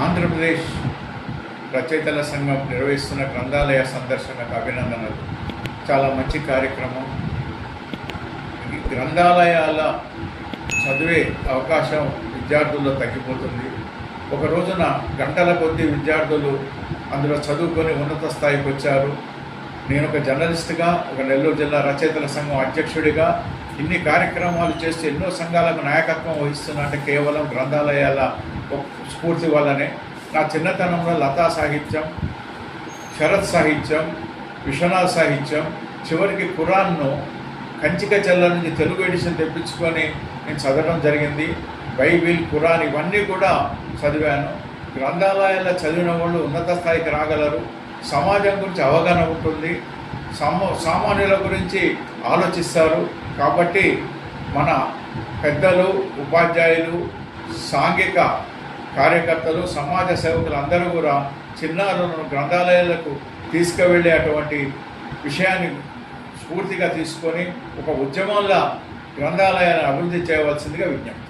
ఆంధ్రప్రదేశ్ రచయితల సంఘం నిర్వహిస్తున్న గ్రంథాలయ సందర్శనకు అభినందనలు. చాలా మంచి కార్యక్రమం. ఈ గ్రంథాలయాల చదివే అవకాశం విద్యార్థుల్లో తగ్గిపోతుంది. ఒక రోజున గంటల కొద్దీ విద్యార్థులు అందులో చదువుకొని ఉన్నత స్థాయికి వచ్చారు. నేను ఒక జర్నలిస్ట్గా, ఒక నెల్లూరు జిల్లా రచయితల సంఘం అధ్యక్షుడిగా ఇన్ని కార్యక్రమాలు చేస్తూ ఎన్నో సంఘాలకు నాయకత్వం వహిస్తున్నా అంటే కేవలం గ్రంథాలయాల స్ఫూర్తి వల్లనే. నా చిన్నతనంలో లతా సాహిత్యం, శరత్ సాహిత్యం, విశ్వనాథ్ సాహిత్యం, చివరికి ఖురాన్ను కంచిక చెల్ల నుంచి తెలుగు ఎడిషన్ తెప్పించుకొని నేను చదవడం జరిగింది. బైబిల్, ఖురాన్ ఇవన్నీ కూడా చదివాను. గ్రంథాలయాల్లో చదివిన వాళ్ళు ఉన్నత స్థాయికి రాగలరు. సమాజం గురించి అవగాహన ఉంటుంది. సామాన్యుల గురించి ఆలోచిస్తారు. కాబట్టి మన పెద్దలు, ఉపాధ్యాయులు, సాంఘిక కార్యకర్తలు, సమాజ సేవకులు అందరూ కూడా చిన్నారులను గ్రంథాలయాలకు తీసుకువెళ్ళే అటువంటి విషయాన్ని స్ఫూర్తిగా తీసుకొని ఒక ఉద్యమంలా గ్రంథాలయాలను అభివృద్ధి చేయవలసిందిగా విజ్ఞప్తి.